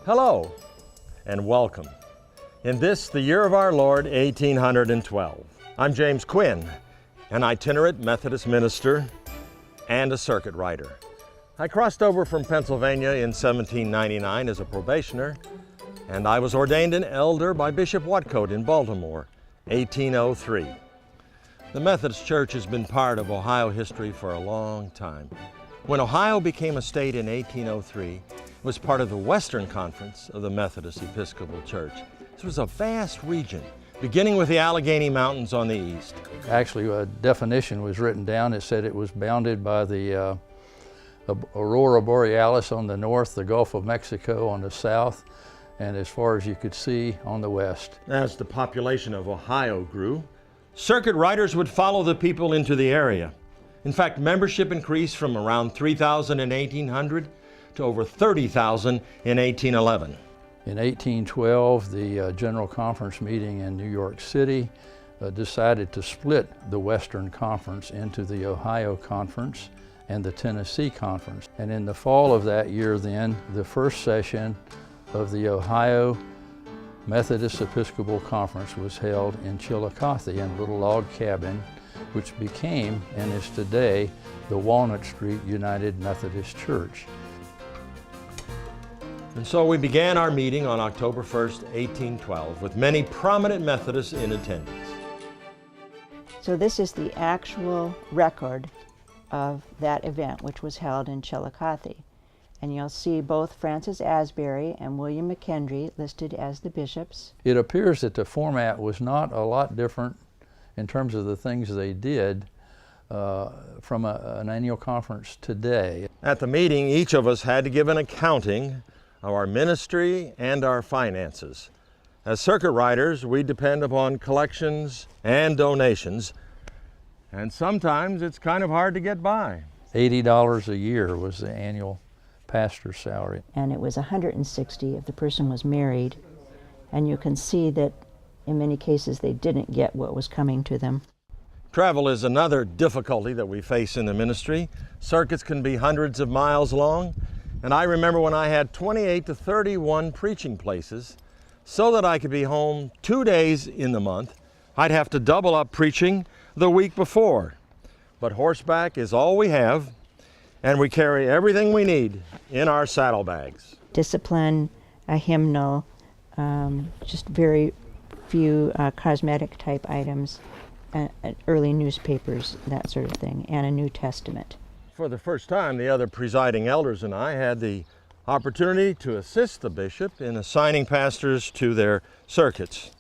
Hello and welcome. In this, the year of our Lord, 1812. I'm James Quinn, an itinerant Methodist minister and a circuit rider. I crossed over from Pennsylvania in 1799 as a probationer, and I was ordained an elder by Bishop Whatcoat in Baltimore, 1803. The Methodist Church has been part of Ohio history for a long time. When Ohio became a state in 1803, it was part of the Western Conference of the Methodist Episcopal Church. This was a vast region, beginning with the Allegheny Mountains on the east. Actually, a definition was written down. It said it was bounded by the Aurora Borealis on the north, the Gulf of Mexico on the south, and as far as you could see on the west. As the population of Ohio grew, circuit riders would follow the people into the area. In fact, membership increased from around 3,000 in 1800 to over 30,000 in 1811. In 1812, the General Conference meeting in New York City decided to split the Western Conference into the Ohio Conference and the Tennessee Conference. And in the fall of that year then, the first session of the Ohio Methodist Episcopal Conference was held in Chillicothe in a little log cabin, which became and is today the Walnut Street United Methodist Church. And so we began our meeting on October 1st, 1812, with many prominent Methodists in attendance. So this is the actual record of that event, which was held in Chillicothe. And you'll see both Francis Asbury and William McKendry listed as the bishops. It appears that the format was not a lot different in terms of the things they did from an annual conference today. At the meeting, each of us had to give an accounting of our ministry and our finances. As circuit riders, we depend upon collections and donations, and sometimes it's kind of hard to get by. $80 a year was the annual pastor's salary. And it was $160 if the person was married, and you can see that in many cases they didn't get what was coming to them. Travel is another difficulty that we face in the ministry. Circuits can be hundreds of miles long, and I remember when I had 28 to 31 preaching places, so that I could be home 2 days in the month, I'd have to double up preaching the week before. But horseback is all we have, and we carry everything we need in our saddlebags. Discipline, a hymnal, just very few cosmetic type items, early newspapers, that sort of thing, and a New Testament. For the first time, the other presiding elders and I had the opportunity to assist the bishop in assigning pastors to their circuits.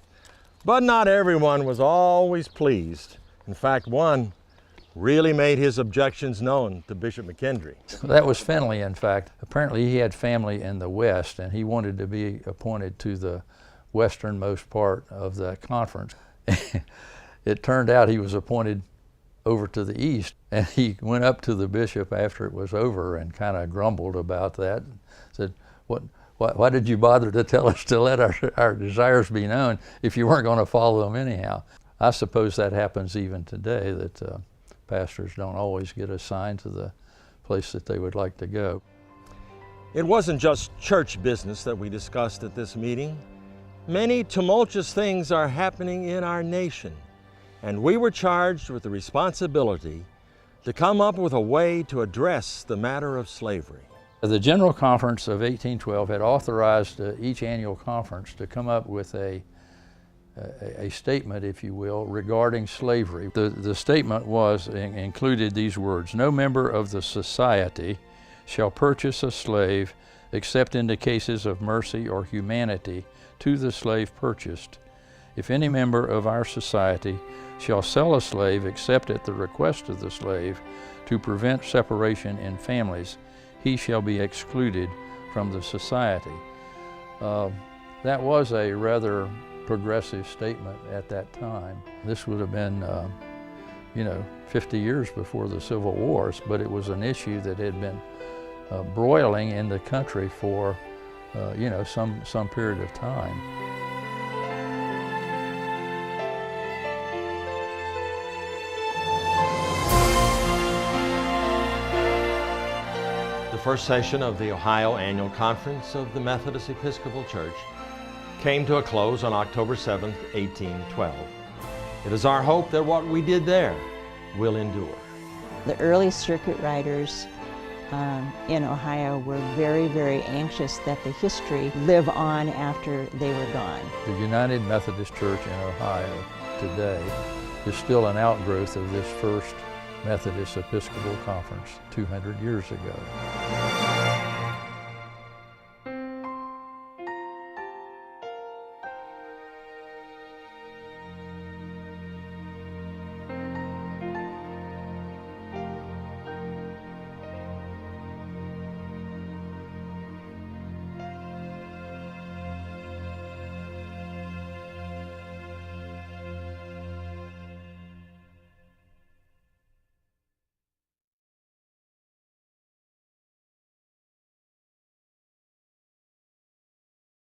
But not everyone was always pleased. In fact, one really made his objections known to Bishop McKendry. That was Finley, in fact. Apparently he had family in the West, and he wanted to be appointed to the westernmost part of the conference. It turned out he was appointed over to the east, and he went up to the bishop after it was over and kind of grumbled about that. Said, why did you bother to tell us to let our desires be known if you weren't going to follow them anyhow? I suppose that happens even today, that pastors don't always get assigned to the place that they would like to go. It wasn't just church business that we discussed at this meeting. Many tumultuous things are happening in our nation, and we were charged with the responsibility to come up with a way to address the matter of slavery. The General Conference of 1812 had authorized each annual conference to come up with a statement, if you will, regarding slavery. The statement included these words: "No member of the society shall purchase a slave except in the cases of mercy or humanity to the slave purchased. If any member of our society shall sell a slave except at the request of the slave to prevent separation in families, he shall be excluded from the society." That was a rather progressive statement at that time. This would have been, 50 years before the Civil Wars, but it was an issue that had been broiling in the country for, some period of time. The first session of the Ohio Annual Conference of the Methodist Episcopal Church came to a close on October 7, 1812. It is our hope that what we did there will endure. The early circuit riders in Ohio were very, very anxious that the history live on after they were gone. The United Methodist Church in Ohio today is still an outgrowth of this first Methodist Episcopal Conference 200 years ago.